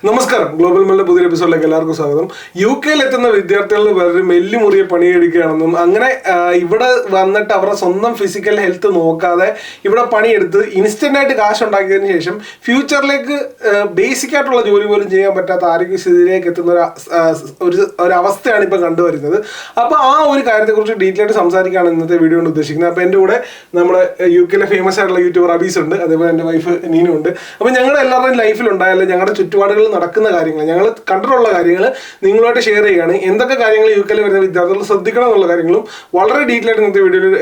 നമസ്കാരം, ഗ്ലോബൽ മെല്ലിന്റെ പുതിയ എപ്പിസോഡിലേക്ക് എല്ലാവർക്കും സ്വാഗതം. UK-ൽ എത്തുന്ന വിദ്യാർത്ഥികൾ വളരെ മെല്ലിമുറിയെ പണിയെടുക്കുകയാണെന്നും അങ്ങനെ ഇവിടെ വന്നിട്ട് അവരുടെ സ്വന്തം ഫിസിക്കൽ ഹെൽത്ത് നോക്കാതെ ഇവിടെ പണിയെടുത്ത് ഇൻസ്റ്റന്റ് ആയിട്ട് കാശ് ഉണ്ടാക്കിയതിനു ശേഷം ഫ്യൂച്ചറിലേക്ക് ബേസിക് ആയിട്ടുള്ള ജോലി പോലും ചെയ്യാൻ പറ്റാത്ത ആരോഗ്യസ്ഥിതിയിലേക്ക് എത്തുന്ന ഒരു അവസ്ഥയാണ് ഇപ്പം കണ്ടുവരുന്നത്. അപ്പോൾ ആ ഒരു കാര്യത്തെക്കുറിച്ച് ഡീറ്റെയിൽ ആയിട്ട് സംസാരിക്കുകയാണ് ഇന്നത്തെ വീഡിയോ കൊണ്ട് ഉദ്ദേശിക്കുന്നത്. അപ്പോൾ എൻ്റെ കൂടെ നമ്മുടെ UK-ലെ ഫേമസ് ആയിട്ടുള്ള യൂട്യൂബർ അബീസ് ഉണ്ട്, അതേപോലെ എൻ്റെ വൈഫ് നീനു ഉണ്ട്. അപ്പോൾ ഞങ്ങളുടെ എല്ലാവരുടെയും ലൈഫിലുണ്ടായാലും ഞങ്ങളുടെ ചുറ്റുപാടുകളിൽ നടക്കുന്ന കാര്യങ്ങൾ, ഞങ്ങൾ കണ്ടിട്ടുള്ള കാര്യങ്ങൾ നിങ്ങളുമായിട്ട് ഷെയർ ചെയ്യുകയാണ്. എന്തൊക്കെ കാര്യങ്ങൾ UK-ൽ വരുന്ന വിദ്യാർത്ഥികൾ ശ്രദ്ധിക്കണം എന്നുള്ള കാര്യങ്ങളും വളരെ ഡീറ്റെയിൽ ആയിട്ട് ഇന്നത്തെ വീഡിയോയിൽ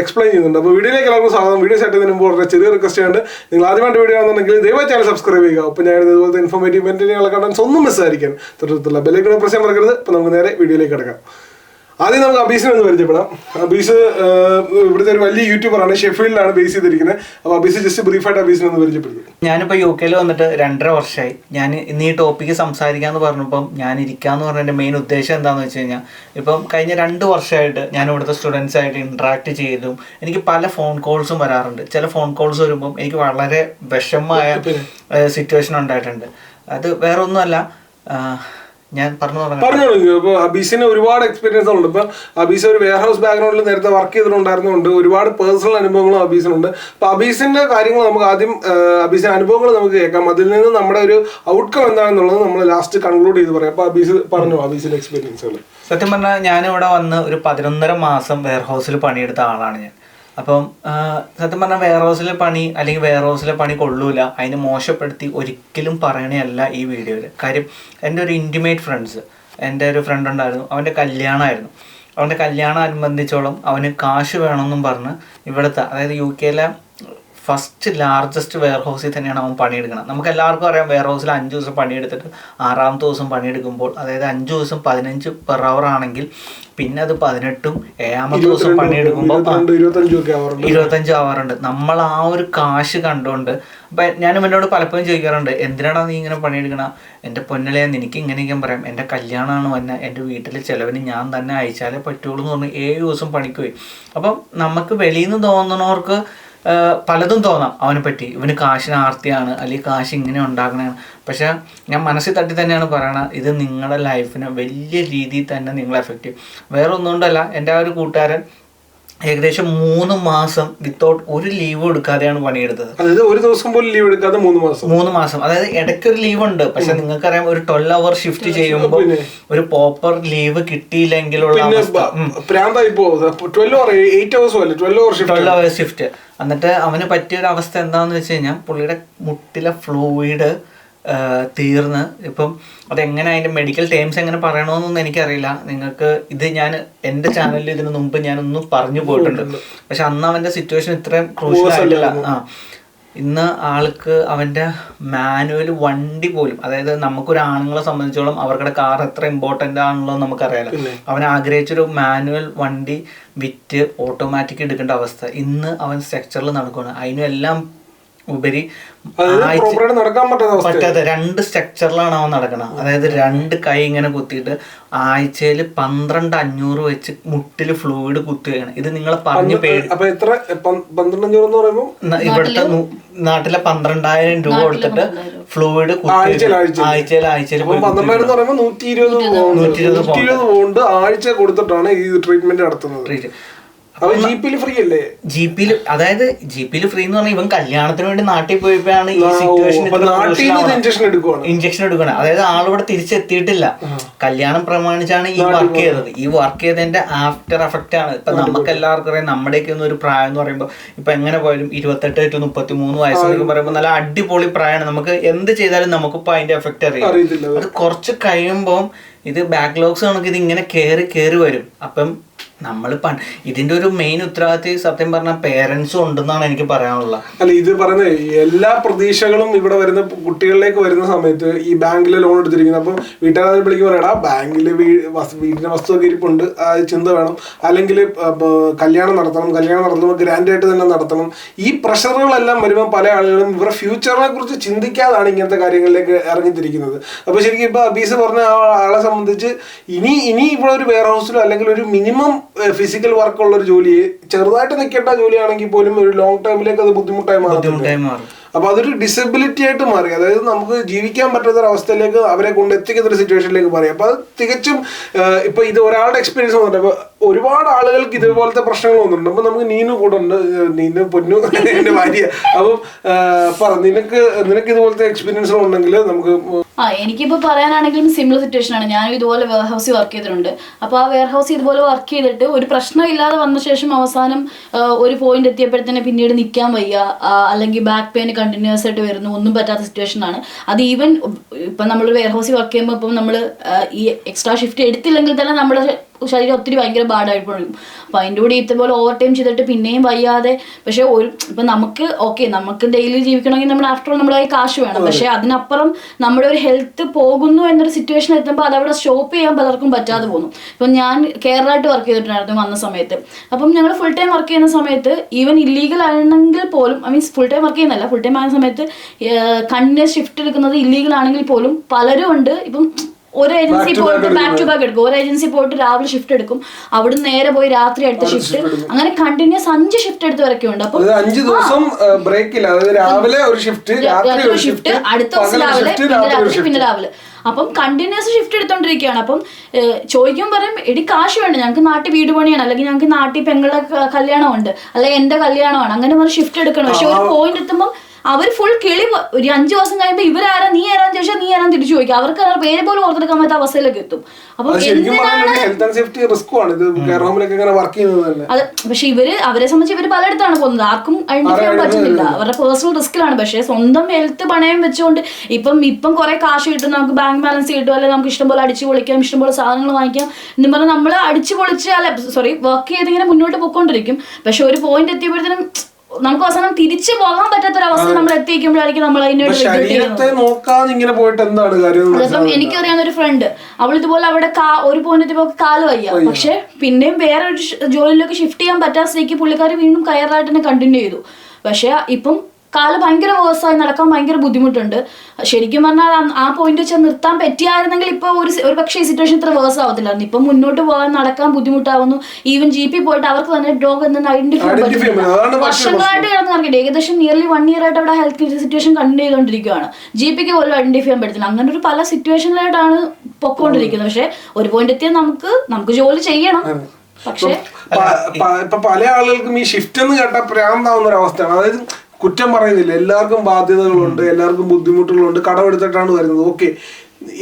എക്സ്പ്ലെയിൻ ചെയ്യുന്നുണ്ട്. അപ്പോൾ വീഡിയോയിലേക്ക് എല്ലാവർക്കും സ്വാഗതം. വീഡിയോ സെറ്റ് ചെയ്യുന്നതിന് മുമ്പ് വളരെ ചെറിയ റിക്വസ്റ്റ് ഉണ്ട്, നിങ്ങൾ ആദ്യമായിട്ട് വീഡിയോ ആണെന്നുണ്ടെങ്കിൽ ദയവായി ചാനൽ സബ്സ്ക്രൈബ് ചെയ്യുക. അപ്പോൾ ഞാൻ ഇതുപോലത്തെ ഇൻഫോർമേറ്റീവ് മെറ്റീരിയലുകളെ കണ്ടാൽ ഒന്നും മിസ്സായിരിക്കാൻ തൊട്ടുള്ള ബെല്ലൈക്കൺ പ്രസ് ചെയ്യാൻ മറക്കരുത്. അപ്പോൾ നമുക്ക് നേരെ വീഡിയോയിലേക്ക് കിടക്കാം. ആദ്യം നമുക്ക് അബീസിനെ ഒന്ന് പരിചയപ്പെടാം. അബീസ് ഇവിടുത്തെ ഒരു വലിയ യൂട്യൂബറാണ്, ഷെഫീൽഡിലാണ് ബേസ് ചെയ്തിരിക്കുന്നത്. അപ്പോൾ അബീസ് ജസ്റ്റ് ബ്രീഫായിട്ട് അബീസിനെ ഒന്ന് പരിചയപ്പെടുത്തും. ഞാനിപ്പോൾ UK-ൽ വന്നിട്ട് 2.5 വർഷമായി. ഞാൻ ഇന്ന് ഈ ടോപ്പിക്ക് സംസാരിക്കാമെന്ന് പറഞ്ഞപ്പം ഞാൻ ഇരിക്കാമെന്ന് പറഞ്ഞതിൻ്റെ മെയിൻ ഉദ്ദേശം എന്താണെന്ന് വെച്ച് കഴിഞ്ഞാൽ, ഇപ്പം കഴിഞ്ഞ 2 വർഷമായിട്ട് ഞാൻ ഇവിടുത്തെ സ്റ്റുഡൻസായിട്ട് ഇൻട്രാക്ട് ചെയ്തും എനിക്ക് പല ഫോൺ കോൾസും വരാറുണ്ട്. ചില ഫോൺ കോൾസ് വരുമ്പം എനിക്ക് വളരെ വിഷമമായ സിറ്റുവേഷൻ ഉണ്ടായിട്ടുണ്ട്. അത് വേറെ ഒന്നുമല്ല, ഞാൻ പറഞ്ഞു. ഇപ്പോൾ അബീസിന് ഒരുപാട് എക്സ്പീരിയൻസ് ഉണ്ട്. ഇപ്പൊ അബീസ് ഒരു വെയർ ഹൗസ് ബാക്ക്ഗ്രൗണ്ടിൽ നേരത്തെ വർക്ക് ചെയ്തിട്ടുണ്ടായിരുന്നുണ്ട്. ഒരുപാട് പേഴ്സണൽ അനുഭവങ്ങളും അബീസിനുണ്ട്. അപ്പൊ അബീസിന്റെ കാര്യങ്ങൾ നമുക്ക് ആദ്യം അബീസിന്റെ അനുഭവങ്ങൾ നമുക്ക് കേൾക്കാം. അതിൽ നിന്ന് നമ്മുടെ ഒരു ഔട്ട്കം എന്താണെന്നുള്ളത് നമ്മൾ ലാസ്റ്റ് കൺക്ലൂഡ് ചെയ്ത് പറയാം. അപ്പൊ അബീസ് പറഞ്ഞു അബീസിന്റെ എക്സ്പീരിയൻസുകൾ. സത്യം പറഞ്ഞാൽ ഞാനിവിടെ വന്ന് ഒരു 11.5 മാസം വെയർ ഹൗസിൽ പണിയെടുത്ത ആളാണ് ഞാൻ. അപ്പം സത്യം പറഞ്ഞാൽ വെയർ ഹൗസിലെ പണി അല്ലെങ്കിൽ വെയർ ഹൗസിലെ പണി കൊള്ളൂല, അതിനെ മോശപ്പെടുത്തി ഒരിക്കലും പറയണയല്ല ഈ വീഡിയോയിൽ. കാര്യം എൻ്റെ ഒരു ഇൻറ്റിമേറ്റ് ഫ്രണ്ട്സ്, എൻ്റെ ഒരു ഫ്രണ്ട് ഉണ്ടായിരുന്നു, അവൻ്റെ കല്യാണമായിരുന്നു. അവൻ്റെ കല്യാണം അനുബന്ധിച്ചോളം അവന് കാശ് വേണമെന്നും പറഞ്ഞ് ഇവിടുത്തെ, അതായത് UK-ലെ ഫസ്റ്റ് ലാർജസ്റ്റ് വെയർ ഹൗസിൽ തന്നെയാണ് അവൻ പണിയെടുക്കണം. നമുക്ക് എല്ലാവർക്കും അറിയാം, വെയർ ഹൗസിൽ 5 ദിവസം പണിയെടുത്തിട്ട് 6ാമത്തെ ദിവസം പണിയെടുക്കുമ്പോൾ, അതായത് 5 ദിവസം 15 പെർ അവർ ആണെങ്കിൽ പിന്നെ അത് 18ഉം 7ാമത്തെ ദിവസം പണിയെടുക്കുമ്പോൾ 25 ആവാറുണ്ട്. നമ്മൾ ആ ഒരു കാശ് കണ്ടുകൊണ്ട് അപ്പം ഞാനും എന്നോട് പലപ്പോഴും ചോദിക്കാറുണ്ട്, എന്തിനാണ് നീ ഇങ്ങനെ പണിയെടുക്കണം? എൻ്റെ പൊന്നലയാന്ന് എനിക്ക് ഇങ്ങനെയൊക്കെ പറയാം, എൻ്റെ കല്യാണമാണ് വന്നെ, എൻ്റെ വീട്ടിലെ ചിലവിന് ഞാൻ തന്നെ അയച്ചാലേ പറ്റുള്ളൂ എന്ന് പറഞ്ഞ് 7 ദിവസം പണിക്ക് പോയി. അപ്പം നമുക്ക് വെളിയിൽ നിന്ന് തോന്നുന്നവർക്ക് പലതും തോന്നാം അവനെ പറ്റി, ഇവന് കാശിന് ആർത്തിയാണ് അല്ലെങ്കിൽ കാശ് ഇങ്ങനെ ഉണ്ടാക്കണതാണ്. പക്ഷേ ഞാൻ മനസ്സിൽ തട്ടി തന്നെയാണ് പറയണത്, ഇത് നിങ്ങളുടെ ലൈഫിനെ വലിയ രീതിയിൽ തന്നെ നിങ്ങളെ എഫക്റ്റ് ചെയ്യും. വേറെ ഒന്നുകൊണ്ടല്ല, എൻ്റെ ആ ഒരു കൂട്ടുകാരൻ ഏകദേശം 3 മാസം വിത്തൗട്ട് ഒരു ലീവ് എടുക്കാതെയാണ് പണിയെടുത്തത്. അതായത് ഒരു ദിവസം പോലും ലീവ് എടുക്കാതെ 3 മാസം. അതായത് ഇടയ്ക്കൊരു ലീവ് ഉണ്ട്, പക്ഷെ നിങ്ങൾക്കറിയാം ഒരു 12 അവർ ഷിഫ്റ്റ് ചെയ്യുമ്പോൾ ഒരു പ്രോപ്പർ ലീവ് കിട്ടിയില്ലെങ്കിലുള്ള 12 അവർ ഷിഫ്റ്റ്. എന്നിട്ട് അവന് പറ്റിയൊരു അവസ്ഥ എന്താണെന്ന് വെച്ച് കഴിഞ്ഞാൽ, പുള്ളിയുടെ മുട്ടിലെ ഫ്ലൂയിഡ് തീർന്ന്, ഇപ്പം അതെങ്ങനെ അതിൻ്റെ മെഡിക്കൽ ടേംസ് എങ്ങനെ പറയണമെന്നൊന്നും എനിക്കറിയില്ല. നിങ്ങൾക്ക് ഇത് ഞാൻ എൻ്റെ ചാനലിൽ ഇതിനു മുമ്പ് ഞാനൊന്നും പറഞ്ഞു പോയിട്ടുണ്ട്. പക്ഷെ അന്ന് അവൻ്റെ സിറ്റുവേഷൻ ഇത്രയും ക്രൂഷ്യൽ ആയിട്ടില്ല. ഇന്ന് ആൾക്ക് അവൻ്റെ മാനുവൽ വണ്ടി പോലും, അതായത് നമുക്കൊരു ആണുങ്ങളെ സംബന്ധിച്ചോളം അവർക്കുടെ കാർ എത്ര ഇമ്പോർട്ടൻ്റ് ആണുള്ളത് നമുക്കറിയാലോ. അവൻ ആഗ്രഹിച്ചൊരു മാനുവൽ വണ്ടി വിറ്റ് ഓട്ടോമാറ്റിക് എടുക്കേണ്ട അവസ്ഥ ഇന്ന് അവൻ സ്ട്രക്ചറിൽ നടക്കുകയാണ്. അതിനും എല്ലാം ഉപരി പറ്റാത്ത 2 സ്ട്രക്ചറിലാണ് അവൻ നടക്കണം. അതായത് 2 കൈ ഇങ്ങനെ കുത്തിയിട്ട് ആഴ്ചയിൽ 12,500 വെച്ച് മുട്ടില് ഫ്ലൂയിഡ് കുത്തുകയാണ്. ഇത് നിങ്ങളെ പറഞ്ഞു ഇവിടുത്തെ നാട്ടിലെ 12,000 രൂപ കൊടുത്തിട്ട് ഫ്ലൂയിഡ് ആഴ്ചയിൽ 120 പൗണ്ട് ആഴ്ച കൊടുത്തിട്ടാണ് ഈ ട്രീറ്റ്മെന്റ് നടത്തുന്നത്. അതായത് GP-ൽ ഫ്രീ എന്ന് പറഞ്ഞാൽ ഇവൻ കല്യാണത്തിന് വേണ്ടി നാട്ടിൽ പോയപ്പോഴാണ് ഈ സിറ്റുവേഷൻ ഇഞ്ചക്ഷൻ എടുക്കണം. അതായത് ആളിവിടെ തിരിച്ചെത്തിയിട്ടില്ല, കല്യാണം പ്രമാണിച്ചാണ് ഈ വർക്ക് ചെയ്തത്. ഈ വർക്ക് ചെയ്തതിന്റെ ആഫ്റ്റർ എഫക്റ്റ് ആണ്. ഇപ്പൊ നമുക്ക് എല്ലാവർക്കും അറിയാം, നമ്മുടെയൊക്കെ ഒന്നും ഒരു പ്രായം എന്ന് പറയുമ്പോൾ ഇപ്പൊ എങ്ങനെ പോയാലും 28 to 33 വയസ്സെന്നൊക്കെ പറയുമ്പോൾ നല്ല അടിപൊളി പ്രായമാണ്. നമുക്ക് എന്ത് ചെയ്താലും നമുക്കിപ്പോ അതിന്റെ എഫക്റ്റ് അറിയാം. അത് കുറച്ച് കഴിയുമ്പോൾ ഇത് ബാക്ക്ലോഗ്സ് കണക്ക് ഇത് ഇങ്ങനെ കയറി വരും. അപ്പം നമ്മൾ ഇതിന്റെ ഒരു മെയിൻ ഉത്തരവാദിത്വം സത്യം പറഞ്ഞ പേരൻസും ഉണ്ടെന്നാണ് എനിക്ക് പറയാനുള്ളത്. അല്ല, ഇത് പറയുന്നത് എല്ലാ പ്രതീക്ഷകളും ഇവിടെ വരുന്ന കുട്ടികളിലേക്ക് വരുന്ന സമയത്ത് ഈ ബാങ്കിൽ ലോൺ എടുത്തിരിക്കുന്നത്. അപ്പം വീട്ടുകാരെ വിളിക്കും, പറയടാ ബാങ്കിൽ വീടിന്റെ വസ്തുവൊക്കെ ഇരിപ്പുണ്ട്, ചിന്ത വേണം, അല്ലെങ്കിൽ കല്യാണം നടത്തുമ്പോൾ ഗ്രാൻഡ് ആയിട്ട് തന്നെ നടത്തണം. ഈ പ്രഷറുകളെല്ലാം വരുമ്പോൾ പല ആളുകളും ഇവരുടെ ഫ്യൂച്ചറിനെ കുറിച്ച് ചിന്തിക്കാതാണ് ഇങ്ങനത്തെ കാര്യങ്ങളിലേക്ക് ഇറങ്ങിത്തിരിക്കുന്നത്. അപ്പൊ ശരിക്കും ഇപ്പൊ അബീസ് പറഞ്ഞ ആളെ സംബന്ധിച്ച് ഇനി ഇവിടെ ഒരു വെയർ ഹൗസിലോ അല്ലെങ്കിൽ ഒരു മിനിമം ഫിസിക്കൽ വർക്കുള്ള ഒരു ജോലിയെ ചെറുതായിട്ട് നിൽക്കേണ്ട ജോലിയാണെങ്കിൽ പോലും ഒരു ലോങ് ടൈമിലേക്ക് അത് ബുദ്ധിമുട്ടായി മാറും. അപ്പൊ അതൊരു ഡിസബിലിറ്റി ആയിട്ട് മാറി. അതായത് നമുക്ക് ജീവിക്കാൻ പറ്റാത്ത ഒരു അവസ്ഥയിലേക്ക് അവരെ കൊണ്ട് എത്തിക്കുന്ന ഒരു സിറ്റുവേഷനിലേക്ക് മാറി. അപ്പൊ അത് തികച്ചും ഇപ്പൊ ഇത് ഒരാളുടെ എക്സ്പീരിയൻസ് വന്നിട്ട് അപ്പൊ ഒരുപാട് ആളുകൾക്ക് ഇതുപോലത്തെ പ്രശ്നങ്ങൾ വന്നിട്ടുണ്ട്. അപ്പൊ നമുക്ക് നീനു കൂടെ ഉണ്ട്, നീനു പൊന്നു എന്റെ ഭാര്യ. അപ്പം പറ, നിനക്ക് ഇതുപോലത്തെ എക്സ്പീരിയൻസ് ഉണ്ടെങ്കിൽ നമുക്ക്. എനിക്കിപ്പോൾ പറയാനാണെങ്കിലും സിമിലർ സിറ്റുവേഷൻ ആണ്. ഞാനും ഇതുപോലെ വെയർ ഹൗസിൽ വർക്ക് ചെയ്തിട്ടുണ്ട്. അപ്പോൾ ആ വെയർ ഹൗസ് ഇതുപോലെ വർക്ക് ചെയ്തിട്ട് ഒരു പ്രശ്നമില്ലാതെ വന്ന ശേഷം അവസാനം ഒരു പോയിന്റ് എത്തിയപ്പോഴത്തേനെ പിന്നീട് നിൽക്കാൻ വയ്യ, അല്ലെങ്കിൽ ബാക്ക് പെയിൻ കണ്ടിന്യൂസ് ആയിട്ട് വരുന്നു, ഒന്നും പറ്റാത്ത സിറ്റുവേഷൻ ആണ്. അത് ഈവൻ ഇപ്പം നമ്മൾ വെയർ ഹൗസിൽ വർക്ക് ചെയ്യുമ്പോൾ ഇപ്പം നമ്മൾ ഈ എക്സ്ട്രാ ഷിഫ്റ്റ് എടുത്തില്ലെങ്കിൽ തന്നെ നമ്മുടെ ശരീരം ഒത്തിരി ഭയങ്കര ബാഡായിട്ട് പോകും. അപ്പോൾ അതിൻ്റെ കൂടെ ഇതുപോലെ ഓവർ ടൈം ചെയ്തിട്ട് പിന്നെയും വയ്യാതെ. പക്ഷേ ഇപ്പം നമുക്ക് ഡെയിലി ജീവിക്കണമെങ്കിൽ നമ്മൾ ആഫ്റ്റർ ഓൾ നമ്മുടെ കയ്യിൽ കാശ് വേണം. പക്ഷേ അതിനപ്പുറം നമ്മുടെ ഒരു ഹെൽത്ത് പോകുന്നു എന്നൊരു സിറ്റുവേഷൻ എത്തുമ്പോൾ അതവിടെ സ്റ്റോപ്പ് ചെയ്യാൻ പലർക്കും പറ്റാതെ പോകുന്നു. ഇപ്പം ഞാൻ കേരളമായിട്ട് വർക്ക് ചെയ്തിട്ടുണ്ടായിരുന്നു വന്ന സമയത്ത്. അപ്പം ഞങ്ങൾ ഫുൾ ടൈം വർക്ക് ചെയ്യുന്ന സമയത്ത് ഈവൻ ഇല്ലീഗൽ ആണെങ്കിൽ പോലും, മീൻസ് ഫുൾ ടൈം വർക്ക് ചെയ്യുന്നതല്ല, ഫുൾ ടൈം ആയ സമയത്ത് കണ്ടിന്യൂസ് ഷിഫ്റ്റ് എടുക്കുന്നത് ഇല്ലീഗൽ ആണെങ്കിൽ പോലും പലരും ഉണ്ട്. ഇപ്പം ഒരു ഏജൻസി പോയിട്ട് ബാക്ക് ടു ബാക്ക് എടുക്കും, ഒരു ഏജൻസി പോയിട്ട് രാവിലെ ഷിഫ്റ്റ് എടുക്കും, അവിടെ നേരെ പോയി രാത്രി അടുത്ത ഷിഫ്റ്റ്, അങ്ങനെ കണ്ടിന്യൂസ് 5 ഷിഫ്റ്റ് എടുത്തവരൊക്കെ ഉണ്ട്. അപ്പൊ 5 ദിവസം ബ്രേക്ക് ഇല്ല, അതായത് രാവിലെ ഒരു ഷിഫ്റ്റ്, അടുത്ത ദിവസം രാവിലെ, പിന്നെ രാത്രി, പിന്നെ രാവിലെ. അപ്പം കണ്ടിന്യൂസ് ഷിഫ്റ്റ് എടുത്തോണ്ടിരിക്കുകയാണ്. അപ്പം ചോദിക്കാൻ പറയും, എടി കാശ് വേണ്ട, ഞങ്ങൾക്ക് നാട്ടിൽ വീട് പണിയാണ്, അല്ലെങ്കിൽ ഞങ്ങൾക്ക് നാട്ടിൽ പെങ്ങളുടെ കല്യാണമുണ്ട്, അല്ലെങ്കിൽ എന്റെ കല്യാണമാണ്, അങ്ങനെ പറഞ്ഞ് ഷിഫ്റ്റ് എടുക്കണം. പക്ഷെ ഒരു പോയിന്റ് എത്തുമ്പോൾ അവർ ഫുൾ കിളി. ഒരു 5 ദിവസം കഴിയുമ്പോൾ ഇവരാരാ, നീ ആരാന്ന് ചോദിച്ചാൽ നീ ആരാന്ന് തിരിച്ചു ചോദിക്കും. അവർക്ക് പേര് പോലും ഓർത്തെടുക്കാൻ പറ്റാത്ത അവസ്ഥയിലേക്ക് എത്തും. അപ്പം അത് പക്ഷെ അവരെ സംബന്ധിച്ച് ഇവർ പലയിടത്താണ് പോകുന്നത്, ആർക്കും ഐഡന്റിഫൈ ചെയ്യാൻ പറ്റുന്നില്ല, അവരുടെ പേഴ്സണൽ റിസ്കിലാണ്. പക്ഷേ സ്വന്തം ഹെൽത്ത് പണയം വെച്ചുകൊണ്ട് ഇപ്പം കുറെ കാശ് കിട്ടും, നമുക്ക് ബാങ്ക് ബാലൻസ് കിട്ടും, അല്ലെങ്കിൽ നമുക്ക് ഇഷ്ടംപോലെ അടിച്ചു പൊളിക്കാം, ഇഷ്ടംപോലെ സാധനങ്ങൾ വാങ്ങിക്കാം എന്നും പറഞ്ഞാൽ നമ്മൾ അടിച്ചു പൊളിച്ച് വർക്ക് ചെയ്തിങ്ങനെ മുന്നോട്ട് പോയിക്കൊണ്ടിരിക്കും. പക്ഷെ ഒരു പോയിന്റ് എത്തിയപ്പോഴത്തേനും നമുക്ക് അവസാനം തിരിച്ചു പോകാൻ പറ്റാത്തൊരവസ്ഥ നമ്മൾ എത്തിക്കുമ്പോഴായിരിക്കും നമ്മൾ അതിനോട് നോക്കാതെ ഇങ്ങനെ പോയിട്ട് എന്താണ് കാര്യം. അതിപ്പം എനിക്കറിയാവുന്ന ഒരു ഫ്രണ്ട്, അവൾ ഇതുപോലെ അവിടെ ഒരു പോയിന്റ് എത്തിയപ്പോൾ കാല് വയ്യ, പക്ഷെ പിന്നെയും വേറെ ഒരു ജോലിയിലേക്ക് ഷിഫ്റ്റ് ചെയ്യാൻ പറ്റാത്ത സ്ഥിതിക്ക് പുള്ളിക്കാരി വീണ്ടും കയറായിട്ട് തന്നെ കണ്ടിന്യൂ ചെയ്തു. പക്ഷെ ഇപ്പം കാല് ഭയങ്കര വേഴ്സായി, നടക്കാൻ ഭയങ്കര ബുദ്ധിമുട്ടുണ്ട്. ശരിക്കും പറഞ്ഞാൽ ആ പോയിന്റ് വെച്ചാൽ നിർത്താൻ പറ്റിയായിരുന്നെങ്കിൽ ഇപ്പൊ ഒരു പക്ഷേ ഈ സിറ്റുവേഷൻ ഇത്ര വേഴ്സ് ആവത്തില്ലായിരുന്നു. ഇപ്പം മുന്നോട്ട് പോകാൻ നടക്കാൻ ബുദ്ധിമുട്ടാവുന്നു. ഈവൻ GP പോയിട്ട് അവർക്ക് തന്നെ ഡോഗ് എന്തെന്ന് ഐഡന്റിഫൈ ചെയ്യാൻ പറ്റില്ല. വർഷങ്ങളായിട്ട് കിടന്ന് നടക്കട്ടെ, ഏകദേശം നിയർലി 1 year ആയിട്ട് അവിടെ ഹെൽത്ത് സിറ്റുവേഷൻ കണ്ടിന്യൂ ചെയ്തുകൊണ്ടിരിക്കുകയാണ്. GPക്ക് പോലും ഐഡന്റിഫൈ ചെയ്യാൻ പറ്റത്തില്ല. അങ്ങനെ ഒരു പല സിറ്റുവേഷനിലായിട്ടാണ് പൊക്കോണ്ടിരിക്കുന്നത്. പക്ഷെ ഒരു പോയിന്റ് എത്തിയാൽ നമുക്ക് ജോലി ചെയ്യണം. പക്ഷെ ഇപ്പൊ പല ആളുകൾക്കും ഈ ഷിഫ്റ്റ് എന്ന് കേട്ടാൽ പ്രാന്താവുന്ന ഒരു അവസ്ഥയാണ്. അതായത് കുറ്റം പറയുന്നില്ല, എല്ലാവർക്കും ബാധ്യതകളുണ്ട്, എല്ലാവർക്കും ബുദ്ധിമുട്ടുകളുണ്ട്, കടമെടുത്തിട്ടാണ് വരുന്നത്. ഓക്കെ,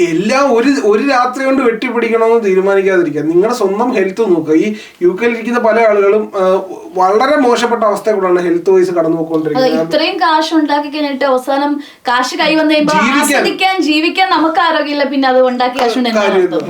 എല്ലാം ഒരു രാത്രി കൊണ്ട് വെട്ടിപ്പിടിക്കണമെന്ന് തീരുമാനിക്കാതിരിക്കുക. നിങ്ങളുടെ സ്വന്തം ഹെൽത്ത് നോക്കുക. ഈ UK ഇരിക്കുന്ന പല ആളുകളും വളരെ മോശപ്പെട്ട അവസ്ഥ കൂടാണ് ഹെൽത്ത് വൈസ് കടന്നു പോയിക്കൊണ്ടിരിക്കുന്നത്. ഇത്രയും കാശ് ഉണ്ടാക്കി കഴിഞ്ഞിട്ട് അവസാനം കാശ് കൈ വന്നു കഴിയുമ്പോൾ ജീവിക്കാൻ നമുക്ക് ആരോഗ്യമില്ല, പിന്നെ അത് ഉണ്ടാക്കി കാശ്.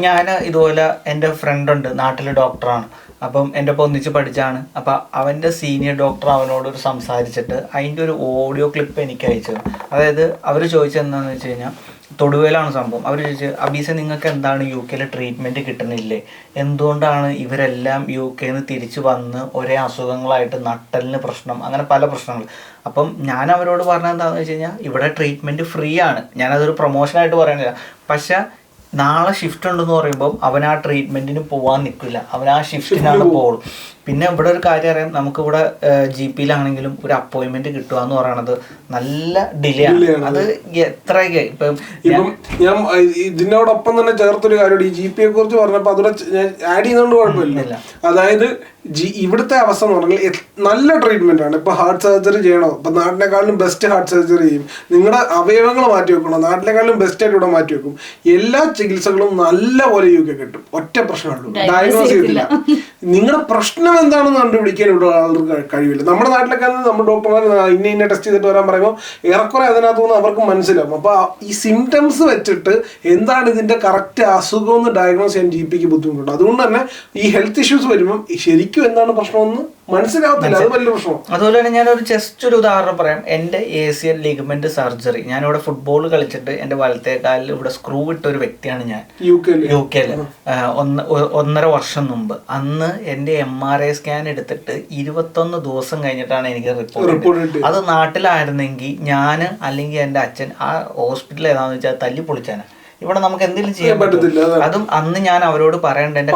ഞാൻ ഇതുപോലെ എൻ്റെ ഫ്രണ്ട് ഉണ്ട്, നാട്ടിലെ ഡോക്ടറാണ്. അപ്പം എൻ്റെ ഒപ്പം ഒന്നിച്ച് പഠിച്ചാണ്. അപ്പം അവൻ്റെ സീനിയർ ഡോക്ടർ അവനോടൊരു സംസാരിച്ചിട്ട് അതിൻ്റെ ഒരു ഓഡിയോ ക്ലിപ്പ് എനിക്ക് അയച്ചത്. അതായത് അവർ ചോദിച്ചത് എന്താണെന്ന് വെച്ച് കഴിഞ്ഞാൽ, തൊടുവേലാണ് സംഭവം. അവർ ചോദിച്ചു, അബീസ നിങ്ങൾക്ക് എന്താണ് UK ട്രീറ്റ്മെൻറ്റ് കിട്ടണില്ലേ, എന്തുകൊണ്ടാണ് ഇവരെല്ലാം UK തിരിച്ച് വന്ന് ഒരേ അസുഖങ്ങളായിട്ട്, നട്ടലിന് പ്രശ്നം, അങ്ങനെ പല പ്രശ്നങ്ങൾ. അപ്പം ഞാൻ അവരോട് പറഞ്ഞത് എന്താണെന്ന് വെച്ച് കഴിഞ്ഞാൽ, ഇവിടെ ട്രീറ്റ്മെൻറ്റ് ഫ്രീ ആണ്. ഞാനതൊരു പ്രൊമോഷനായിട്ട് പറയണില്ല. പക്ഷേ നാളെ ഷിഫ്റ്റ് ഉണ്ടെന്ന് പറയുമ്പോൾ അവൻ ആ ട്രീറ്റ്മെൻറ്റിന് പോകാൻ നിൽക്കില്ല, അവൻ ആ ഷിഫ്റ്റിനാണ് പോകുള്ളൂ. പിന്നെ ഇവിടെ ഒരു കാര്യം അറിയാം, നമുക്കിവിടെ GPയിലാണെങ്കിലും ഒരു അപ്പോയിൻമെന്റ് കിട്ടുക എന്ന് പറയണത് നല്ല ഡിലേ ആണ്. അത് എത്രയൊക്കെ ഇപ്പം ഞാൻ ഇതിനോടൊപ്പം തന്നെ ചേർത്തൊരു കാര്യമുണ്ട്. ഈ GPയെ കുറിച്ച് പറഞ്ഞപ്പോൾ അതോടെ ആഡ് ചെയ്യുന്നതുകൊണ്ട് കുഴപ്പമില്ല. അതായത് ഇവിടുത്തെ അവസ്ഥ എന്ന് പറഞ്ഞാൽ നല്ല ട്രീറ്റ്മെന്റ് ആണ്. ഇപ്പൊ ഹാർട്ട് സർജറി ചെയ്യണോ, ഇപ്പൊ നാട്ടിനെക്കാളും ബെസ്റ്റ് ഹാർട്ട് സർജറി ചെയ്യും. നിങ്ങളുടെ അവയവങ്ങൾ മാറ്റി വെക്കണോ, നാട്ടിനെക്കാളും ബെസ്റ്റ് ആയിട്ട് ഇവിടെ മാറ്റി വെക്കും. എല്ലാ ചികിത്സകളും നല്ല പോലെ UK കിട്ടും. ഒറ്റ പ്രശ്നമുള്ളൂ, ഡയഗ്നോസ് ചെയ്തില്ല. നിങ്ങളുടെ പ്രശ്നം എന്താണെന്ന് കണ്ടുപിടിക്കാൻ ഇവിടെ ആൾക്ക് കഴിവില്ല. നമ്മുടെ നാട്ടിലൊക്കെ നമ്മുടെ ഡോക്ടർമാർ ഇന്ന ടെസ്റ്റ് ചെയ്തിട്ട് വരാൻ പറയുമ്പോൾ ഏറെക്കുറെ അതിനകത്തുനിന്ന് അവർക്ക് മനസ്സിലാവും. അപ്പൊ ഈ സിംറ്റംസ് വെച്ചിട്ട് എന്താണ് ഇതിന്റെ കറക്റ്റ് അസുഖം എന്ന് ഡയഗ്നോസ് ചെയ്യാൻ GPക്ക് ബുദ്ധിമുട്ടുണ്ട്. അതുകൊണ്ട് തന്നെ ഈ ഹെൽത്ത് ഇഷ്യൂസ് വരുമ്പോൾ ശരിക്കും എന്താണ് പ്രശ്നമെന്ന് മനസ്സിലാവത്തില്ല. അത് വലിയ പ്രശ്നം. അതുപോലെ തന്നെ ഞാനൊരു ജസ്റ്റ് ഒരു ഉദാഹരണം പറയാം. എൻ്റെ ACL ലിഗമെന്റ് സർജറി, ഞാനിവിടെ ഫുട്ബോൾ കളിച്ചിട്ട് എൻ്റെ വലത്തേക്കാലിൽ ഇവിടെ സ്ക്രൂ ഇട്ട ഒരു വ്യക്തിയാണ് ഞാൻ UK 1.5 വർഷം മുമ്പ്. അന്ന് എൻ്റെ MRI സ്കാൻ എടുത്തിട്ട് 21 ദിവസം കഴിഞ്ഞിട്ടാണ് എനിക്ക് റിപ്പോർട്ട്. അത് നാട്ടിലായിരുന്നെങ്കിൽ ഞാൻ അല്ലെങ്കിൽ എൻ്റെ അച്ഛൻ ആ ഹോസ്പിറ്റൽ ഏതാണെന്ന് വെച്ചാൽ തല്ലി പൊളിച്ചാണ്. ഇവിടെ നമുക്ക് എന്തെങ്കിലും ചെയ്യാൻ പറ്റത്തില്ല. അതും അന്ന് ഞാൻ അവരോട് പറയണ്ട എന്റെ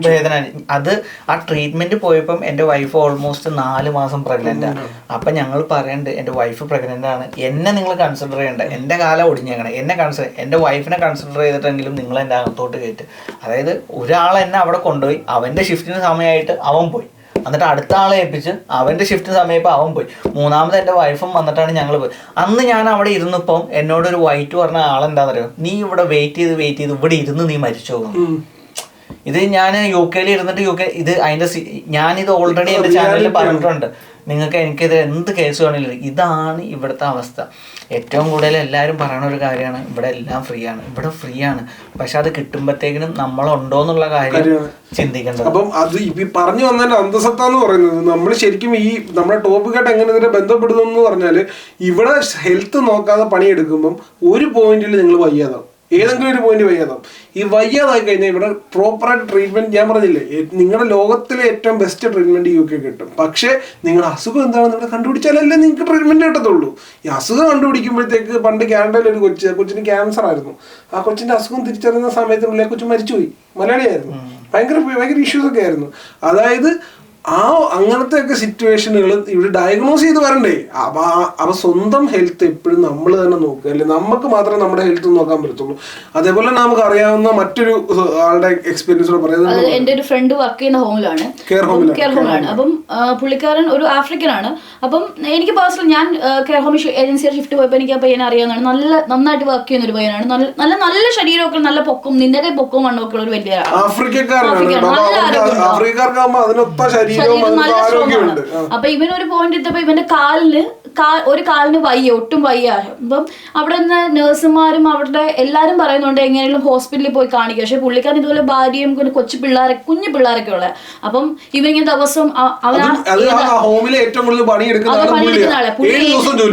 വേദന. അത് ആ ട്രീറ്റ്മെന്റ് പോയപ്പം എന്റെ വൈഫ് ഓൾമോസ്റ്റ് 4 മാസം പ്രഗ്നന്റ് ആണ്. അപ്പൊ ഞങ്ങൾ പറയണ്ട് എന്റെ വൈഫ് പ്രഗ്നന്റ് ആണ്, എന്നെ നിങ്ങൾ കൺസിഡർ ചെയ്യണ്ട, എന്റെ കാലം ഒടിഞ്ഞേക്കണം, എന്നെ കൺസിഡർ, എന്റെ വൈഫിനെ കൺസിഡർ ചെയ്തിട്ടെങ്കിലും നിങ്ങൾ എന്റെ അകത്തോട്ട് കയറ്റ്. അതായത് ഒരാൾ എന്നെ അവിടെ കൊണ്ടുപോയി, അവന്റെ ഷിഫ്റ്റിന് സമയമായിട്ട് അവൻ പോയി, എന്നിട്ട് അടുത്ത ആളെ ഏൽപ്പിച്ച് അവന്റെ ഷിഫ്റ്റ് സമയപ്പോൾ അവൻ പോയി, മൂന്നാമത് എൻ്റെ വൈഫും വന്നിട്ടാണ് ഞങ്ങൾ പോയി. അന്ന് ഞാൻ അവിടെ ഇരുന്നപ്പം എന്നോടൊരു വൈറ്റ് പറഞ്ഞ ആളെന്താണെന്നറിയോ, നീ ഇവിടെ വെയിറ്റ് ചെയ്ത് ഇവിടെ ഇരുന്ന് നീ മരിച്ചു പോകുന്നു. ഇത് ഞാൻ UK ഇരുന്നിട്ട് ഇത് അതിന്റെ ഞാനിത് ഓൾറെഡി എൻ്റെ ചാനലിൽ പറഞ്ഞിട്ടുണ്ട്. നിങ്ങൾക്ക് എനിക്കിത് എന്ത് കേസ് വേണമെങ്കിലും, ഇതാണ് ഇവിടുത്തെ അവസ്ഥ. ഏറ്റവും കൂടുതൽ എല്ലാവരും പറയുന്ന ഒരു കാര്യമാണ് ഇവിടെ എല്ലാം ഫ്രീ ആണ്, ഇവിടെ ഫ്രീ ആണ്, പക്ഷെ അത് കിട്ടുമ്പോഴത്തേക്കിനും നമ്മളുണ്ടോ എന്നുള്ള കാര്യം ചിന്തിക്കേണ്ടത്. അപ്പം അത് ഈ പറഞ്ഞു വന്നതിന്റെ അന്തസത്ത എന്ന് പറയുന്നത്, നമ്മൾ ശരിക്കും ഈ നമ്മുടെ ടോപ്പിക്കായിട്ട് എങ്ങനെ ഇതിനെ ബന്ധപ്പെടുന്നു എന്ന് പറഞ്ഞാല്, ഇവിടെ ഹെൽത്ത് നോക്കാതെ പണിയെടുക്കുമ്പം ഒരു പോയിന്റിൽ നിങ്ങൾ വയ്യാതാവും, ഏതെങ്കിലും ഒരു പോയിന്റ് വയ്യാതാവും. ഈ വയ്യാതായി കഴിഞ്ഞാൽ ഇവിടെ പ്രോപ്പറായിട്ട് ട്രീറ്റ്മെന്റ്, ഞാൻ പറഞ്ഞില്ലേ, നിങ്ങളുടെ ലോകത്തിലെ ഏറ്റവും ബെസ്റ്റ് ട്രീറ്റ്മെന്റ് UK കിട്ടും. പക്ഷേ നിങ്ങളുടെ അസുഖം എന്താണെന്ന് ഇവിടെ കണ്ടുപിടിച്ചാലല്ലേ നിങ്ങൾക്ക് ട്രീറ്റ്മെന്റ് കിട്ടത്തുള്ളൂ. ഈ അസുഖം കണ്ടുപിടിക്കുമ്പോഴത്തേക്ക്, പണ്ട് കാനഡയിൽ ഒരു കൊച്ചിന് ക്യാൻസർ ആയിരുന്നു. ആ കൊച്ചിന്റെ അസുഖം തിരിച്ചറിയുന്ന സമയത്തിനുള്ളിൽ കൊച്ചു മരിച്ചുപോയി. മലയാളിയായിരുന്നു. ഭയങ്കര ഇഷ്യൂസ് ഒക്കെ ആയിരുന്നു. അതായത് അങ്ങനത്തെ ഒക്കെ സിറ്റുവേഷനുകൾ ഇവിടെ ഡയഗ്നോസ് ചെയ്ത് വരണ്ടേ. അപ്പൊ സ്വന്തം ഹെൽത്ത് എപ്പോഴും നമ്മൾ തന്നെ നോക്കുക, അല്ലെ നമുക്ക് മാത്രമേ നമ്മുടെ ഹെൽത്ത് നോക്കാൻ പറ്റത്തുള്ളൂ. അതേപോലെ നമുക്ക് അറിയാവുന്ന മറ്റൊരു ആളുടെ എക്സ്പീരിയൻസ് പറയുന്നത്, എന്റെ ഒരു ഫ്രണ്ട് വർക്ക് ചെയ്യുന്ന ഹോമിലാണ്, കെയർ ഹോമിലാണ്. അപ്പം പുള്ളിക്കാരൻ ഒരു ആഫ്രിക്കൻ ആണ്. അപ്പം എനിക്ക് പേഴ്സണൽ, ഞാൻ കെയർ ഹോം ഏജൻസിയുടെ ഷിഫ്റ്റ് പോയപ്പോൾ എനിക്ക് ആ പയ്യനെ അറിയാവുന്നതാണ്. നന്നായിട്ട് വർക്ക് ചെയ്യുന്ന ഒരു പയ്യനാണ്. നല്ല ശരീരമൊക്കെ, നല്ല പൊക്കം, നിന്റെ പൊക്കവും മണ്ണൊക്കെ ഉള്ള ഒരു വലിയ ആഫ്രിക്കക്കാരനാണ്. അതിനൊത്ത നല്ല സ്ട്രോങ് ആണ്. അപ്പൊ ഇവനൊരു പോയിന്റ് എത്തപ്പോ ഇവന്റെ ഒരു കാലിന് വയ്യ, ഒട്ടും വയ്യ. അപ്പം അവിടെ നിന്ന് നഴ്സുമാരും അവരുടെ എല്ലാരും പറയുന്നുണ്ട് എങ്ങനെയും ഹോസ്പിറ്റലിൽ പോയി കാണിക്കുക. പക്ഷെ പുള്ളിക്കാരൻ ഇതുപോലെ ഭാര്യയും കുഞ്ഞു പിള്ളേരൊക്കെ ഉള്ള. അപ്പം ഇവനിങ്ങനെ ദിവസം പണിയെടുക്കുന്ന ആളെ.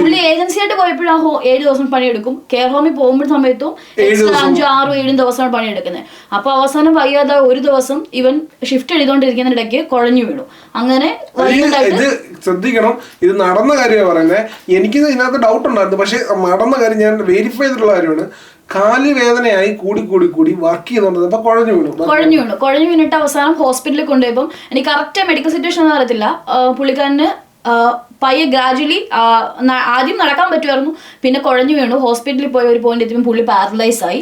പുള്ളി ഏജൻസിയായിട്ട് പോയപ്പോഴും 7 ദിവസം പണിയെടുക്കും. കെയർ ഹോമിൽ പോകുമ്പോൾ സമയത്തും 5, 6, 7 ദിവസമാണ് പണിയെടുക്കുന്നത്. അപ്പൊ അവസാനം വയ്യാതെ ഒരു ദിവസം ഇവൻ ഷിഫ്റ്റ് ചെയ്തുകൊണ്ടിരിക്കുന്നതിനിടയ്ക്ക് കുഴഞ്ഞു വീണു. അങ്ങനെ ഇത് ശ്രദ്ധിക്കണം, ഇത് നടന്ന കാര്യമാണ് പറയുന്നത്. എനിക്ക് ഇതിനകത്ത് ഡൗട്ട് ഉണ്ടായിരുന്നു, പക്ഷെ നടന്ന കാര്യം ഞാൻ വെരിഫൈ ചെയ്തിട്ടുള്ള കാര്യമാണ്. കാല് വേദനയായി കൂടി വർക്ക് ചെയ്യുന്നുണ്ട്. കുഴഞ്ഞു വീണിട്ട് അവസാനം ഹോസ്പിറ്റലിൽ കൊണ്ടുപോയപ്പോൾ എനിക്ക് കറക്റ്റ് മെഡിക്കൽ സിറ്റുവേഷൻ ഒന്നും അറിയത്തില്ല. പുള്ളിക്കാരന് പയ്യെ ഗ്രാജുവലി ആദ്യം നടക്കാൻ പറ്റുമായിരുന്നു, പിന്നെ കുഴഞ്ഞു വീണു. ഹോസ്പിറ്റലിൽ പോയ ഒരു പോയിന്റ് എത്തിയപ്പോൾ പുള്ളി പാരലൈസ് ആയി.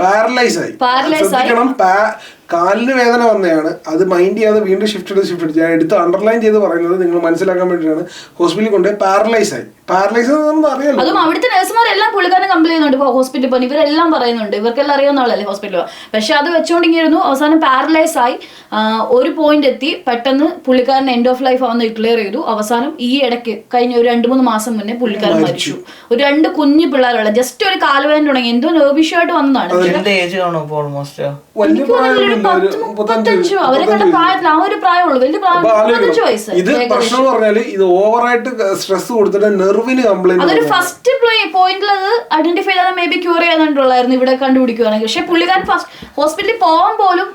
കാലിന് വേദന വന്നതാണ്, അത് മൈൻഡ് ചെയ്യാതെ വീണ്ടും ഷിഫ്റ്റ് ഞാൻ എടുത്ത് അണ്ടർലൈൻ ചെയ്ത് പറയുന്നത് നിങ്ങൾ മനസ്സിലാക്കാൻ വേണ്ടിയിട്ടാണ്. ഹോസ്പിറ്റലിൽ കൊണ്ടുപോയി പാരലൈസ് ആയി. അറിയാലോ, അതും അവിടുത്തെ നഴ്സുമാരെല്ലാം പുള്ളിക്കാരനെ കംപ്ലൈന്റ് ചെയ്യുന്നുണ്ട്. ഹോസ്പിറ്റലിൽ പോകുന്നു ഇവരെല്ലാം പറയുന്നുണ്ട്, ഇവർക്കെല്ലാം അറിയാവുന്ന ആളല്ലേ ഹോസ്പിറ്റലിൽ. പക്ഷെ അത് വെച്ചോണ്ടിരിക്കുന്നു. അവസാനം പാരലൈസ് ആയി. ഒരു പോയിന്റ് എത്തി, പെട്ടെന്ന് പുള്ളിക്കാരൻ എൻഡ് ഓഫ് ലൈഫ് ആവുന്ന ഡിക്ലെയർ ചെയ്തു. അവസാനം ഈ ഇടയ്ക്ക് കഴിഞ്ഞ ഒരു 2-3 മാസം മുന്നേ പുള്ളിക്കാരൻ മരിച്ചു. ഒരു 2 കുഞ്ഞു പിള്ളേരുള്ള, ജസ്റ്റ് ഒരു കാലുവേദന തുടങ്ങി, എന്തോ നെർവിഷ്യൂ ആയിട്ട് വന്നതാണ്. അവരെ കണ്ട പ്രായത്തിൽ ആ ഒരു പ്രായമുള്ളൂ, വലിയ പ്രായം 35 വയസ്സ്. ഇത് പ്രശ്നം പറഞ്ഞാല് ഇത് ഓവറായിട്ട് സ്ട്രെസ് കൊടുത്തിട്ട് നെർവിന് കംപ്ലൈന്റ്. അതൊരു ഫസ്റ്റ് പോയിന്റിൽ അത് ഐഡന്റിഫൈ ചെയ്താൽ മേ ബി ക്യൂർ ചെയ്യാനുള്ളായിരുന്നു ഇവിടെ കണ്ടുപിടിക്കുകയാണെങ്കിൽ. പക്ഷെ പുള്ളിക്കാരൻ ഹോസ്പിറ്റലിൽ പോകാൻ പോലും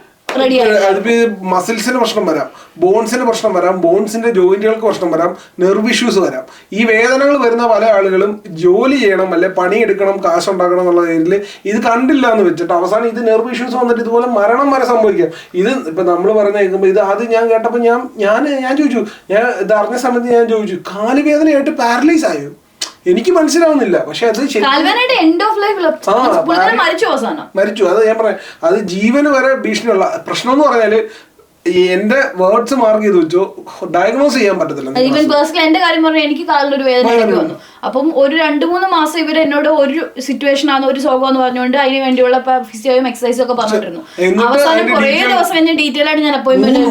മസിൽസിന് പ്രശ്നം വരാം, ബോൺസിന് പ്രശ്നം വരാം, ബോൺസിന്റെ ജോയിന്റുകൾക്ക് പ്രശ്നം വരാം, നെർവ് ഇഷ്യൂസ് വരാം. ഈ വേദനകൾ വരുന്ന പല ആളുകളും ജോലി ചെയ്യണം, അല്ലെ പണിയെടുക്കണം, കാശുണ്ടാക്കണം എന്നുള്ള പേരിൽ ഇത് കണ്ടില്ല എന്ന് വെച്ചിട്ട് അവസാനം ഇത് നെർവ് ഇഷ്യൂസ് വന്നിട്ട് ഇതുപോലെ മരണം വരെ സംഭവിക്കാം. ഇത് ഇപ്പൊ നമ്മൾ പറയുന്ന കേൾക്കുമ്പോൾ ഇത് ആദ്യം ഞാൻ കേട്ടപ്പോ ഞാൻ ചോദിച്ചു, ഞാൻ ഇത് അറിഞ്ഞ സമയത്ത് ഞാൻ ചോദിച്ചു, കാലുവേദനയായിട്ട് പാരലൈസ് ആയോ? എനിക്ക് മനസ്സിലാവുന്നില്ല. പക്ഷെ അത് മരിച്ചു. അത് ഞാൻ പറയാം, അത് ജീവന് വരെ ഭീഷണിയുള്ള പ്രശ്നം എന്ന് പറഞ്ഞാല് എന്റെ വേർഡ്സ് മാർക്ക് ചെയ്ത് വെച്ചോ, ഡയഗ്നോസ് ചെയ്യാൻ പറ്റത്തില്ല. ഈവൻ പേഴ്സണലി എന്റെ കാര്യം പറഞ്ഞാൽ എനിക്ക് കാലിലൊരു വേദന വന്നു. അപ്പം ഒരു 2-3 മാസം ഇവർ എന്നോട് ഒരു സിറ്റുവേഷൻ ആണ്, ഒരു സുഖം എന്ന് പറഞ്ഞുകൊണ്ട് അതിന് വേണ്ടിയുള്ള ഫിസിയോയും എക്സസൈസും ഒക്കെ പറഞ്ഞിരുന്നു. അവസാനം കുറെ ദിവസം കഴിഞ്ഞ് ഡീറ്റെയിൽ ആയിട്ട് ഞാൻ അപ്പോയിന്റ്മെന്റ്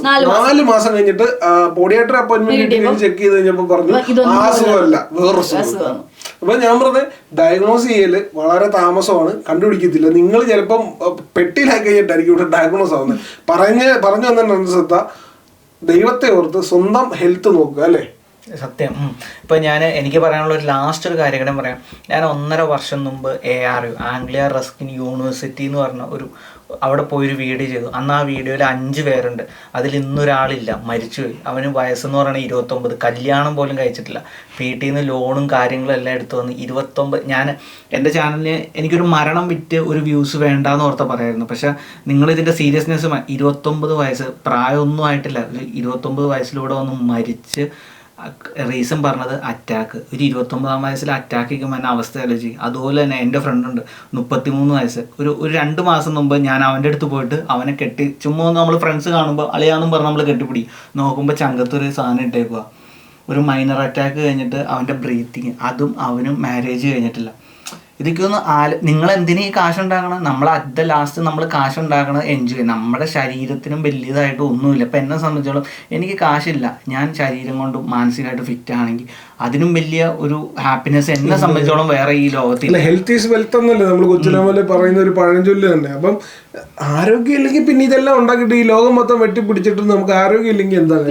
4 മാസം കഴിഞ്ഞിട്ട് പോഡിയാട്രി അപ്പോയിന്റ്മെന്റ് ചെക്ക് ചെയ്ത് കഴിഞ്ഞപ്പോ പറഞ്ഞു അസുഖമല്ല, വേറൊരു സുഖം. അപ്പൊ ഞാൻ പറഞ്ഞത് ഡയഗ്നോസ് ചെയ്യല് വളരെ താമസമാണ്, കണ്ടുപിടിക്കത്തില്ല. നിങ്ങൾ ചിലപ്പം പെട്ടിയിലാക്കി കഴിഞ്ഞിട്ടായിരിക്കും ഇവിടെ ഡയഗ്നോസ് ആവുന്നത്. പറഞ്ഞു വന്ന ശ്രദ്ധ, ദൈവത്തെ ഓർത്ത് സ്വന്തം ഹെൽത്ത് നോക്കുക, അല്ലേ? സത്യം. ഇപ്പൊ എനിക്ക് പറയാനുള്ള ഒരു ലാസ്റ്റ് ഒരു കാര്യം പറയാം. ഞാൻ 1.5 വർഷം മുമ്പ് ARU ആംഗ്ലിയ റസ്കിൻ യൂണിവേഴ്സിറ്റി എന്ന് പറഞ്ഞ അവിടെ പോയൊരു വീഡിയോ ചെയ്തു. അന്ന് ആ വീഡിയോയിൽ 5 പേരുണ്ട്, അതിൽ ഇന്നൊരാളില്ല, മരിച്ചുപോയി. അവന് വയസ്സെന്ന് പറയുന്നത് 29, കല്യാണം പോലും കഴിച്ചിട്ടില്ല. വീട്ടിൽ നിന്ന് ലോണും കാര്യങ്ങളും എല്ലാം എടുത്തു വന്ന് 29. ഞാൻ എൻ്റെ ചാനലിന് എനിക്കൊരു മരണം വിറ്റ് ഒരു വ്യൂസ് വേണ്ടാന്ന് ഓർത്ത പറയായിരുന്നു. പക്ഷെ നിങ്ങളിതിൻ്റെ സീരിയസ്നെസ് 29 വയസ്സ് പ്രായമൊന്നും ആയിട്ടില്ല, 29 വയസ്സിലൂടെ വന്ന് മരിച്ച്. റീസൺ പറഞ്ഞത് അറ്റാക്ക്. ഒരു 29-ാം വയസ്സിൽ അറ്റാക്ക് ചെയ്യുമ്പോൾ എന്നെ അവസ്ഥ ആലോചിക്കും. അതുപോലെ തന്നെ എൻ്റെ ഫ്രണ്ടുണ്ട് 33 വയസ്സ്. ഒരു 2 മാസം മുമ്പ് ഞാൻ അവൻ്റെ അടുത്ത് പോയിട്ട് അവനെ കെട്ടി ചുമ്മാ ഒന്ന് നമ്മൾ ഫ്രണ്ട്സ് കാണുമ്പോൾ അളിയാന്നും പറഞ്ഞ് നമ്മൾ കെട്ടിപ്പിടിക്കും. നോക്കുമ്പോൾ ചങ്കത്തൊരു സാധനം ഇട്ടേക്കുക. ഒരു മൈനർ അറ്റാക്ക് കഴിഞ്ഞിട്ട് അവൻ്റെ ബ്രീത്തിങ്, അതും അവനും മാരേജ് കഴിഞ്ഞിട്ടില്ല. ഇതൊക്കെ ഒന്ന് നിങ്ങൾ എന്തിനാ ഈ കാശുണ്ടാക്കണം? നമ്മൾ അറ്റ് ലാസ്റ്റ് നമ്മൾ കാശുണ്ടാക്കണം എൻജോയ്. നമ്മുടെ ശരീരത്തിനും വലിയതായിട്ട് ഒന്നുമില്ല. ഇപ്പം എന്നെ സംബന്ധിച്ചോളം എനിക്ക് കാശില്ല, ഞാൻ ശരീരം കൊണ്ടും മാനസികമായിട്ട് ഫിറ്റ് ആണെങ്കിൽ അതിനും വലിയ ഒരു ഹാപ്പിനെസ് എന്നെ സംബന്ധിച്ചോളം വേറെ ഈ ലോകത്തിൽ. ഹെൽത്ത് ഈസ് വെൽത്ത് എന്നല്ലേ നമ്മൾ കൊച്ചിലെ പോലെ പറയുന്ന ഒരു പഴഞ്ചൊല്ല് തന്നെ. അപ്പം ആരോഗ്യം ഇല്ലെങ്കിൽ പിന്നെ ഇതെല്ലാം ഉണ്ടാക്കിയിട്ട് ഈ ലോകം മൊത്തം വെട്ടിപ്പിടിച്ചിട്ട് നമുക്ക് ആരോഗ്യം ഇല്ലെങ്കിൽ എന്താണ്?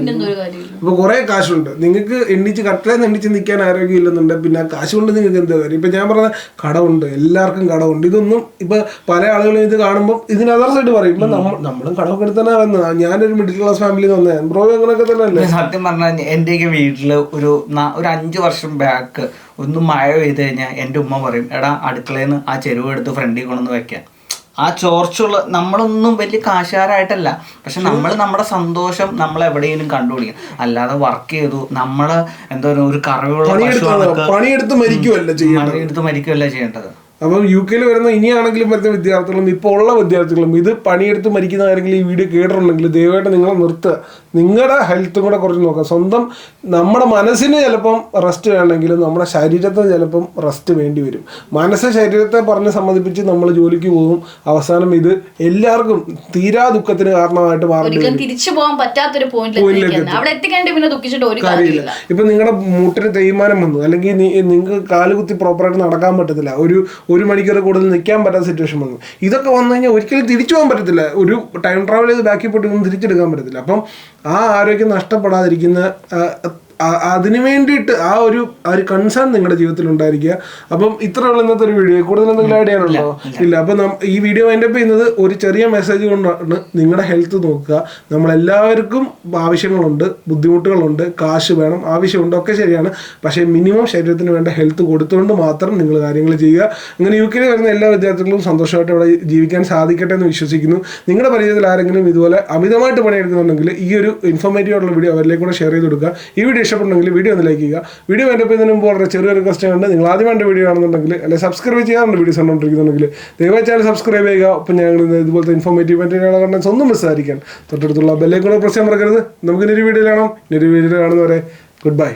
ഇപ്പൊ കുറെ കാശുണ്ട്, നിങ്ങൾക്ക് എണ്ണിച്ച് കട്ടിലേന്ന് എണ്ണിച്ച് നിൽക്കാൻ ആരോഗ്യം ഇല്ലെന്നുണ്ട്, പിന്നെ ആ കാശ് കൊണ്ട് നിങ്ങൾക്ക് എന്താ കാര്യം? ഇപ്പൊ ഞാൻ പറഞ്ഞ കടമുണ്ട്, എല്ലാവർക്കും കടമുണ്ട്. ഇതൊന്നും ഇപ്പൊ പല ആളുകളും ഇത് കാണുമ്പോൾ ഇതിന് അതർ സൈഡ് പറയും, ഇപ്പൊ നമ്മളും കടമൊക്കെ എടുത്ത് തന്നെ വന്നത്. ഞാനൊരു മിഡിൽ ക്ലാസ് ഫാമിലി വന്നേ, ബ്രോ അങ്ങനെയൊക്കെ തന്നെ അല്ലേ? സത്യം പറഞ്ഞാൽ എന്റെയൊക്കെ വീട്ടില് ഒരു 5 വർഷം ബാക്ക് ഒന്ന് മഴ പെയ്ത് കഴിഞ്ഞാൽ എൻ്റെ ഉമ്മ പറയും, എടാ അടുക്കളയിൽ നിന്ന് ആ ചെരുവ് എടുത്ത് ഫ്രണ്ടിൽ കൊണ്ടുവന്ന് വെക്കാൻ. ആ ചോർച്ചുള്ള നമ്മളൊന്നും വലിയ കാശുകാരായിട്ടല്ല, പക്ഷെ നമ്മുടെ സന്തോഷം നമ്മൾ എവിടെയെങ്കിലും കണ്ടുപിടിക്കും. അല്ലാതെ വർക്ക് ചെയ്തു നമ്മള് എന്താ പറയുക ഒരു കറവുള്ള പണിയെടുത്ത് മരിക്കുകയല്ല ചെയ്യേണ്ടത്. അപ്പം UK വരുന്ന ഇനിയാണെങ്കിലും വരുന്ന വിദ്യാർത്ഥികളും ഇപ്പോൾ ഉള്ള വിദ്യാർത്ഥികളും ഇത് പണിയെടുത്ത് മരിക്കുന്ന ആരെങ്കിലും ഈ വീഡിയോ കേട്ടിട്ടുണ്ടെങ്കിൽ ദയവായിട്ട് നിങ്ങൾ നിർത്തുക. നിങ്ങളുടെ ഹെൽത്തും കൂടെ കുറച്ച് നോക്കുക. സ്വന്തം നമ്മുടെ മനസ്സിന് ചിലപ്പം റെസ്റ്റ് വേണമെങ്കിലും നമ്മുടെ ശരീരത്തിന് ചിലപ്പം റെസ്റ്റ് വേണ്ടി വരും. മനസ്സ് ശരീരത്തെ പറഞ്ഞ് സമ്മതിപ്പിച്ച് നമ്മൾ ജോലിക്ക് പോകും. അവസാനം ഇത് എല്ലാവർക്കും തീരാ ദുഃഖത്തിന് കാരണമായിട്ട് മാറും. തിരിച്ചു പോകാൻ പറ്റാത്തൊരു കാര്യമില്ല. ഇപ്പൊ നിങ്ങളുടെ മുട്ടിന് തേയ്മാനം വന്നു, അല്ലെങ്കിൽ നിങ്ങൾക്ക് കാലുകുത്തി പ്രോപ്പറായിട്ട് നടക്കാൻ പറ്റത്തില്ല, ഒരു മണിക്കൂർ കൂടുതൽ നിൽക്കാൻ പറ്റാത്ത സിറ്റുവേഷൻ വന്നു. ഇതൊക്കെ വന്നു കഴിഞ്ഞാൽ ഒരിക്കലും തിരിച്ചു പോകാൻ പറ്റത്തില്ല. ഒരു ടൈം ട്രാവൽ ചെയ്ത് ബാക്കി പോയിട്ട് തിരിച്ചെടുക്കാൻ പറ്റത്തില്ല. അപ്പം ആ ആരോഗ്യം നഷ്ടപ്പെടാതിരിക്കുന്ന അതിനു വേണ്ടിയിട്ട് ആ ഒരു കൺസേൺ നിങ്ങളുടെ ജീവിതത്തിൽ ഉണ്ടായിരിക്കുക. അപ്പം ഇത്രയുള്ള ഇന്നത്തെ ഒരു വീഡിയോ. കൂടുതൽ എന്തെങ്കിലും ഐഡിയ ആണല്ലോ? ഇല്ല. അപ്പം ഈ വീഡിയോ വൈൻഡപ്പ് ചെയ്യുന്നത് ഒരു ചെറിയ മെസ്സേജ് കൊണ്ടാണ്. നിങ്ങളുടെ ഹെൽത്ത് നോക്കുക. നമ്മളെല്ലാവർക്കും ആവശ്യങ്ങളുണ്ട്, ബുദ്ധിമുട്ടുകളുണ്ട്, കാശ് വേണം, ആവശ്യമുണ്ട്, ഒക്കെ ശരിയാണ്. പക്ഷേ മിനിമം ശരീരത്തിന് വേണ്ട ഹെൽത്ത് കൊടുത്തുകൊണ്ട് മാത്രം നിങ്ങൾ കാര്യങ്ങൾ ചെയ്യുക. അങ്ങനെ UK വരുന്ന എല്ലാ വിദ്യാർത്ഥികളും സന്തോഷമായിട്ട് ഇവിടെ ജീവിക്കാൻ സാധിക്കട്ടെ എന്ന് വിശ്വസിക്കുന്നു. നിങ്ങളുടെ പരിചയത്തിൽ ആരെങ്കിലും ഇതുപോലെ അമിതമായിട്ട് പണിയെടുക്കുന്നുണ്ടെങ്കിൽ ഈ ഒരു ഇൻഫോർമേറ്റീവ് ആയിട്ടുള്ള വീഡിയോ അവരിലേക്ക് കൂടെ ഷെയർ ചെയ്ത് കൊടുക്കുക. ഈ വീഡിയോ ഇഷ്ടപ്പെട്ടുണ്ടെങ്കിൽ വീഡിയോ ഒന്ന് ലൈക്ക് ചെയ്യുക. വീഡിയോ വൈൻഡപ്പ് ചെയ്യുന്നതിന് മുമ്പ് വളരെ ചെറിയൊരു ക്വസ്റ്റ്യൻ ഉണ്ട്. നിങ്ങൾ ആദ്യമായിട്ട് വീഡിയോ കാണുന്നുണ്ടെങ്കിൽ അല്ലെങ്കിൽ സബ്സ്ക്രൈബ് ചെയ്യാറുണ്ട് വീഡിയോസ് കണ്ടുകൊണ്ടിരിക്കുന്നുണ്ടെങ്കിൽ ദയവായി ചാനൽ സബ്സ്ക്രൈബ് ചെയ്യുക. ഒപ്പം ഞങ്ങൾ ഇതുപോലത്തെ ഇൻഫോർമേറ്റീവ് ആയിട്ടുള്ള കണ്ടൻസ് ഒന്നും മിസ്സായിരിക്കാൻ തൊട്ടടുത്തുള്ള ബെല്ലൈക്കൺ പ്രസ് ചെയ്യാൻ മറക്കരുത്. നമുക്ക് ഇന്നൊരു വീഡിയോയിൽ കാണാം. ഇന്നൊരു വീഡിയോയിൽ കാണുന്നവരെ ഗുഡ് ബൈ.